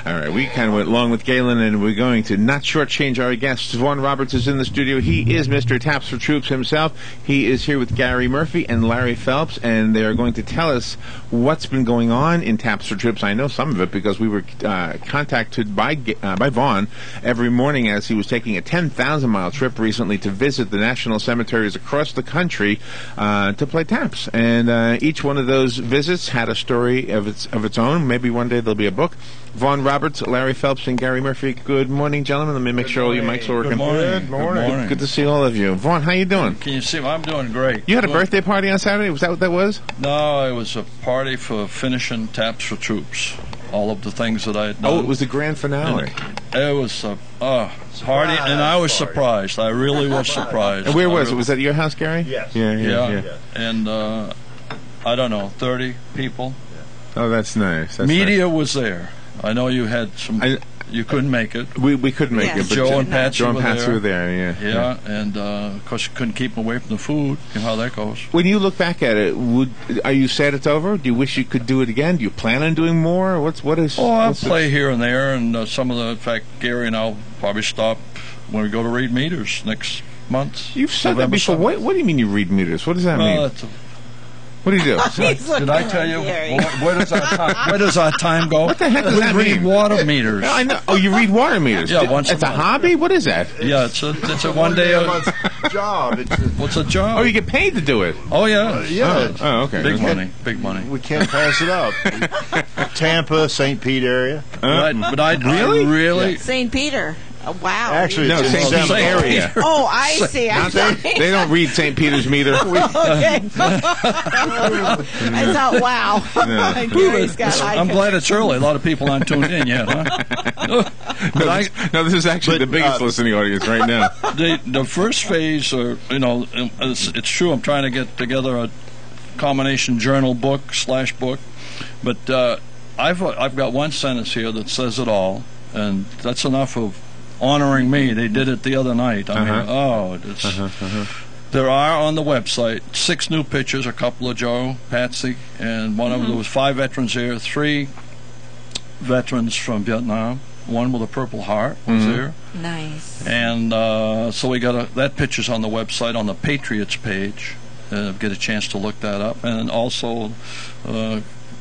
All right, we kind of went along with Galen, and we're going to not shortchange our guests. Vaughn Roberts is in the studio. He is Mr. Taps for Troops himself. He is here with Gary Murphy and Larry Phelps, and they are going to tell us what's been going on in Taps for Troops. I know some of it because we were contacted by Vaughn every morning as he was taking a 10,000-mile trip recently to visit the national cemeteries across the country to play taps. And each one of those visits had a story of its own. Maybe one day there'll be a book. Vaughn Roberts, Larry Phelps, and Gary Murphy. Good morning, gentlemen. Let me make sure all your mics are working. Good morning. Good morning. Good to see all of you. Vaughn, how you doing? Can you see? I'm doing great. You had a birthday party on Saturday? Was that what that was? No, it was a party for finishing Taps for Troops. All of the things that I had done. Oh, it was the grand finale. It was a party, and I was surprised. I really was surprised. And where was it? Was that at your house, Gary? Yes. Yeah. And I don't know, 30 people. Oh, that's nice. Media was there. I know you had some. You couldn't make it. We couldn't make it. But Joe and Patsy were there. Yeah, and of course you couldn't keep them away from the food. You know how that goes. When you look back at it, are you sad it's over? Do you wish you could do it again? Do you plan on doing more? What is? Oh, I'll play here and there, and some of the. In fact, Gary and I'll probably stop when we go to read meters next month. You've said that before. What do you mean you read meters? What does that mean? What do you do? Did I tell you? Where does our time go? What the heck does that mean? We read water meters. I know. Oh, you read water meters? Yeah, once a month. It's a hobby? What is that? Yeah, it's a one-day job. What's a job? Oh, you get paid to do it? Oh, yeah. Oh, okay. Big money. We can't pass it up. Tampa, St. Pete area. But I really? Yeah. St. Peter. Wow. Actually, no, St. Peter's area. Oh, I see. They don't read St. Peter's meter. Okay. I thought, wow. I'm glad it's early. A lot of people aren't tuned in yet, huh? No, this is actually the biggest listening audience right now. The first phase, it's true. I'm trying to get together a combination journal book / book, but I've got one sentence here that says it all, and that's enough of honoring me. They did it the other night. There are on the website 6 new pictures, a couple of Joe, Patsy, and one of them. There was 5 veterans here, 3 veterans from Vietnam. One with a Purple Heart was there. Nice. And so we got that picture's on the website on the Patriots page. Get a chance to look that up, and also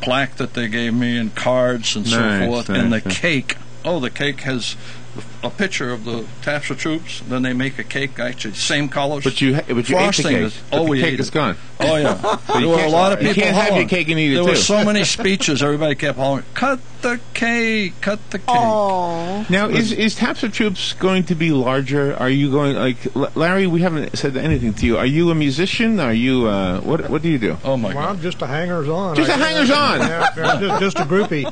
plaque that they gave me and cards and so forth, and the cake. Oh, the cake has a picture of the Taps for Troops. Then they make a cake, actually same colors. But you ate the cake. The cake is gone. Oh yeah. There were a lot of people. You can't have your cake and eat it too. There were so many speeches. Everybody kept hollering, "Cut the cake! Cut the cake!" Oh. Now, is Taps for Troops going to be larger? Are you going Larry? We haven't said anything to you. Are you a musician? Are you what do you do? Oh my God! I'm just a hangers-on. Just a hangers-on. Just a groupie.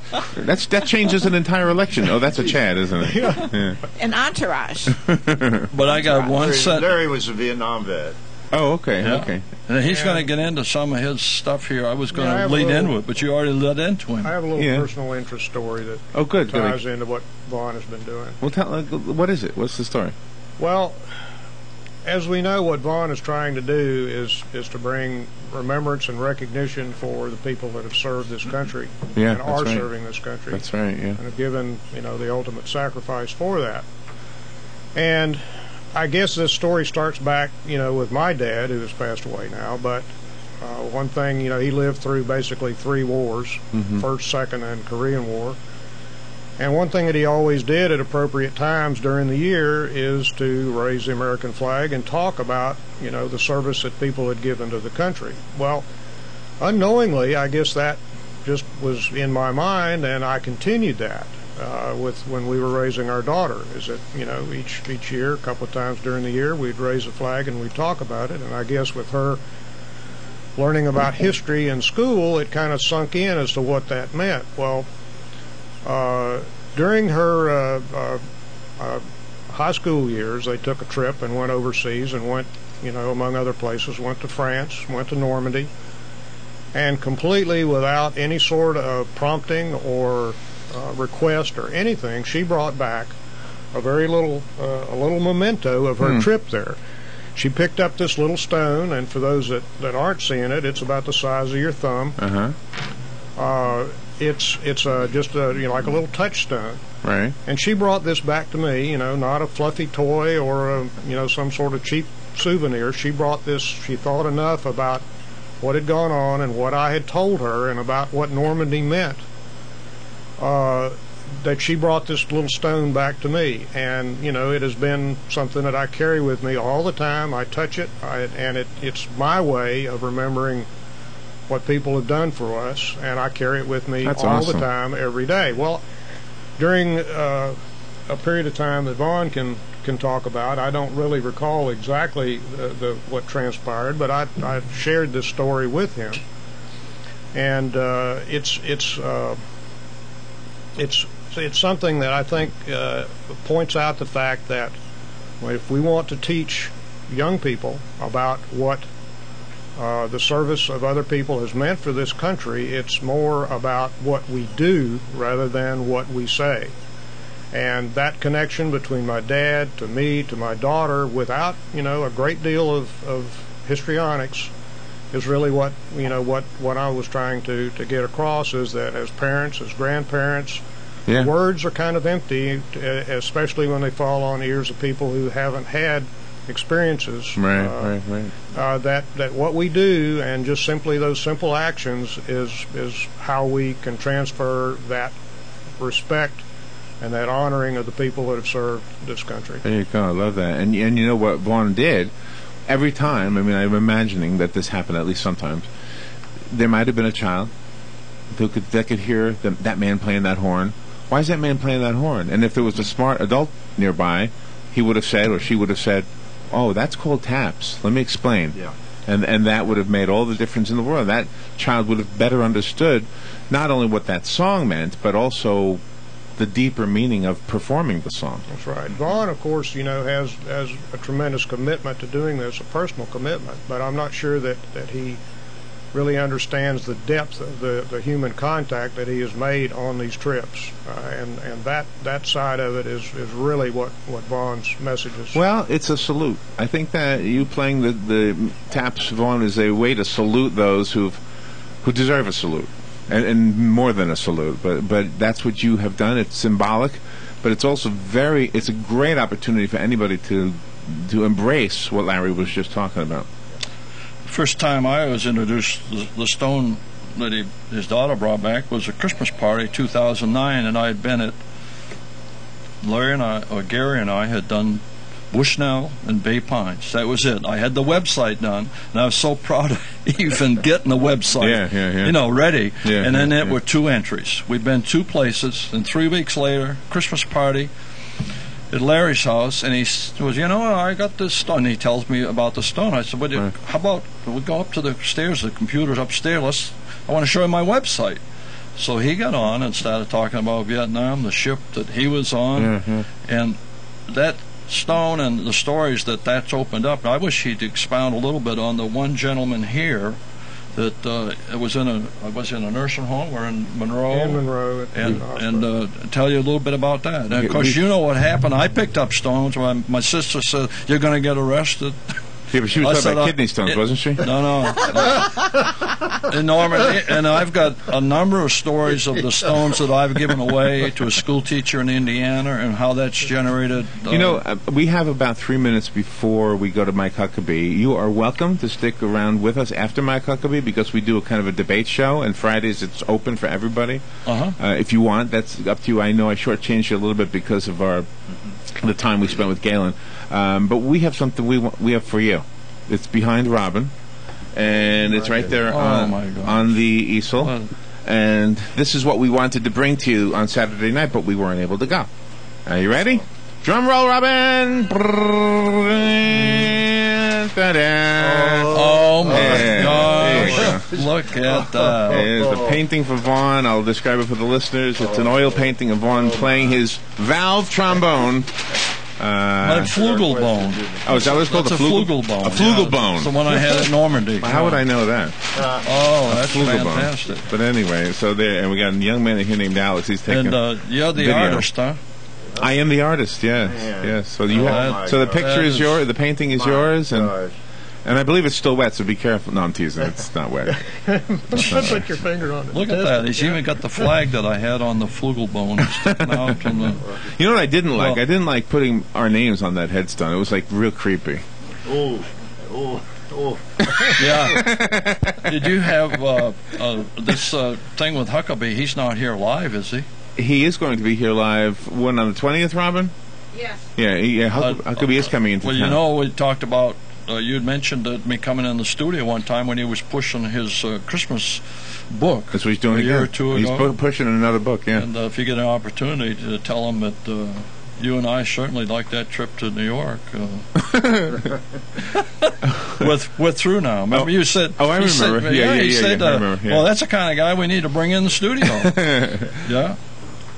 That changes an entire election. Oh, that's a Chad, isn't it? Yeah. An entourage. But I got one set. Larry was a Vietnam vet. Oh, okay, yeah. Okay. And he's going to get into some of his stuff here. I was going to lead into it, but you already led into him. I have a little personal interest story that ties into what Vaughn has been doing. Well, what is it? What's the story? Well, as we know, what Vaughn is trying to do is to bring remembrance and recognition for the people that have served this country and are serving this country. That's right, yeah. And have given, the ultimate sacrifice for that. And I guess this story starts back, with my dad, who has passed away now. But one thing, he lived through basically 3 wars, First, Second, and Korean War. And one thing that he always did at appropriate times during the year is to raise the American flag and talk about, the service that people had given to the country. Well, unknowingly, I guess that just was in my mind, and I continued that. With when we were raising our daughter, is that each year, a couple of times during the year, we'd raise a flag and we'd talk about it. And I guess with her learning about history in school, it kind of sunk in as to what that meant. Well, during her high school years, they took a trip and went overseas and went, among other places, went to France, went to Normandy, and completely without any sort of prompting or request or anything, she brought back a little memento of her trip there. She picked up this little stone, and for those that aren't seeing it, it's about the size of your thumb. it's just like a little touchstone. Right. And she brought this back to me, not a fluffy toy or some sort of cheap souvenir. She brought this. She thought enough about what had gone on and what I had told her and about what Normandy meant, that she brought this little stone back to me. And it has been something that I carry with me all the time. I touch it, and it's my way of remembering what people have done for us, and I carry it with me That's all awesome. the time, every day. Well, during a period of time that Vaughn can talk about, I don't really recall exactly what transpired, but I shared this story with him, and it's something that I think points out the fact that if we want to teach young people about what the service of other people has meant for this country, it's more about what we do rather than what we say. And that connection between my dad to me to my daughter, without a great deal of histrionics, is really what I was trying to get across, is that as parents, as grandparents, Yeah. words are kind of empty, especially when they fall on ears of people who haven't had experiences. Right. That what we do, and just simply those simple actions, is how we can transfer that respect and that honoring of the people that have served this country. There you go. I love that. And you know what Vaughn did? Every time, I'm imagining that this happened at least sometimes, there might have been a child that could hear that man playing that horn. Why is that man playing that horn? And if there was a smart adult nearby, he would have said, or she would have said, "Oh, that's called taps. Let me explain." Yeah. And that would have made all the difference in the world. That child would have better understood not only what that song meant, but also the deeper meaning of performing the song. That's right. Vaughn, of course, has a tremendous commitment to doing this, a personal commitment, but I'm not sure that he really understands the depth of the human contact that he has made on these trips, and that side of it is really what Vaughn's message is. Well, it's a salute. I think that you playing the taps, Vaughn, is a way to salute those who deserve a salute, and more than a salute. But that's what you have done. It's symbolic, but it's also it's a great opportunity for anybody to embrace what Larry was just talking about. First time I was introduced the stone that his daughter brought back was a Christmas party, 2009, and I had been at Gary and I had done Bushnell and Bay Pines. That was it. I had the website done, and I was so proud of even getting the website, ready. Yeah, and then yeah, there were 2 entries. We'd been 2 places, and 3 weeks later, Christmas party at Larry's house, and he was, I got this stone. And he tells me about the stone. I said, Right. how about we go up to the stairs, the computer's upstairs, I want to show you my website. So he got on and started talking about Vietnam, the ship that he was on, and that stone and the stories that's opened up. I wish he'd expound a little bit on the one gentleman here that was in a nursing home. We're in Monroe. In Monroe. And tell you a little bit about that. And of course, you know what happened. I picked up stones. My sister said, "You're going to get arrested." Yeah, but she was talking about kidney stones, wasn't she? No. In Normandy, and I've got a number of stories of the stones that I've given away to a school teacher in Indiana and how that's generated. We have about 3 minutes before we go to Mike Huckabee. You are welcome to stick around with us after Mike Huckabee because we do a kind of a debate show, and Fridays it's open for everybody. If you want, that's up to you. I know I shortchanged you a little bit because of the time we spent with Galen. But we have something we have for you. It's behind Robin, and it's right there on the easel. And this is what we wanted to bring to you on Saturday night, but we weren't able to go. Are you ready? Drum roll, Robin! Oh my gosh! Look at that. It's a painting for Vaughn. I'll describe it for the listeners. It's an oil painting of Vaughn playing his valve trombone. My flugelbone. Oh, is that what it's called? It's a flugelbone. A flugelbone. It's the one I had at Normandy. How would I know that? That's Flugelbone. fantastic. But anyway, so there, and we got a young man here named Alex. He's taking. And you're the video. artist, huh? I am the artist. Yes, yes. So you Oh, so the picture that is is- yours. The painting is yours, and And I believe it's still wet, so be careful. No, I'm teasing. It's not wet. Put your finger on it. Look at that. He's even got the flag that I had on the flugelbone sticking out from the... You know what I didn't like? Well- I didn't like putting our names on that headstone. It was like real creepy. Oh, oh, oh. Yeah. Did you have this thing with Huckabee? He's not here live, is he? He is going to be here live. When, on the 20th, Robin? Yes. Yeah, Huckabee is coming into Well, town. you know, we talked about, you had mentioned me coming in the studio one time when he was pushing his Christmas book. That's what he's doing a year again. or two He's ago. pushing another book, yeah. And if you get an opportunity to tell him that you and I certainly like that trip to New York. We're through now. Remember you said... Oh, I he remember. Said, Yeah, he said, I remember, yeah. well, that's the kind of guy we need to bring in the studio. Yeah.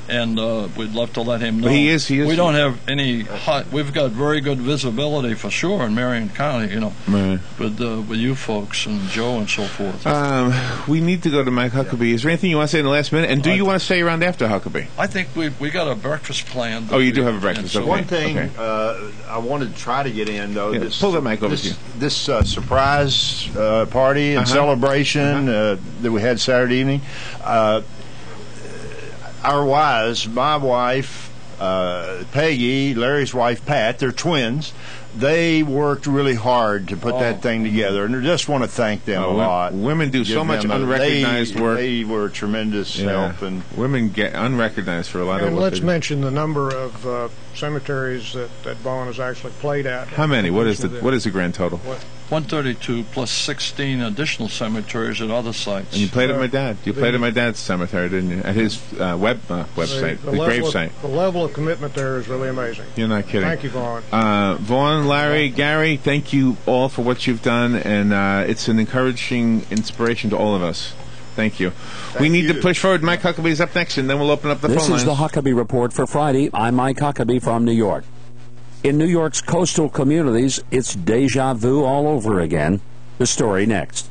And we'd love to let him know. But he is. We don't have any we've got very good visibility for sure in Marion County, you know, Right. with you folks and Joe and so forth. We need to go to Mike Huckabee. Is there anything you want to say in the last minute? And do you want to stay around after Huckabee? I think we got a breakfast planned. Oh, you do have a breakfast, and so okay. One thing Okay. I wanted to try to get in, though, Yeah, pull the mic over to you. this surprise party and celebration that we had Saturday evening. Our wives, my wife, Peggy, Larry's wife, Pat, they're twins. They worked really hard to put that thing together, and I just want to thank them a lot. Women do so Give much them unrecognized work. They were a tremendous help. And women get unrecognized for a lot of And work. let's mention the number of cemeteries that Vaughn has actually played at. How many? What is the grand total? 132 plus 16 additional cemeteries at other sites. And you played at my dad. You played at my dad's cemetery, didn't you? At his website, the grave site. The level of commitment there is really amazing. You're not kidding. Thank you, Vaughn. Vaughn, Larry, Gary, thank you all for what you've done, and it's an encouraging inspiration to all of us. Thank you. We need to push forward. Mike Huckabee's up next, and then we'll open up the phone lines. This is the Huckabee Report for Friday. I'm Mike Huckabee from New York. In New York's coastal communities, it's deja vu all over again. The story next.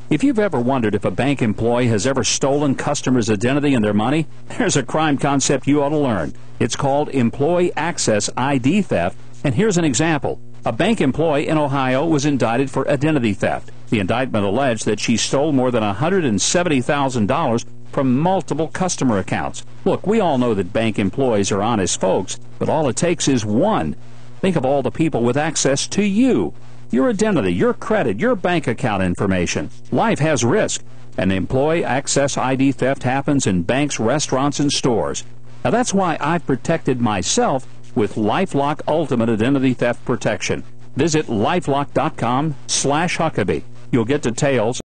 If you've ever wondered if a bank employee has ever stolen customers' identity and their money, there's a crime concept you ought to learn. It's called employee access ID theft, and here's an example. A bank employee in Ohio was indicted for identity theft. The indictment alleged that she stole more than $170,000 from multiple customer accounts. Look, we all know that bank employees are honest folks, but all it takes is one. Think of all the people with access to you, your identity, your credit, your bank account information. Life has risk, and employee access ID theft happens in banks, restaurants, and stores. Now that's why I've protected myself with LifeLock Ultimate Identity Theft Protection. Visit lifelock.com/Huckabee. You'll get details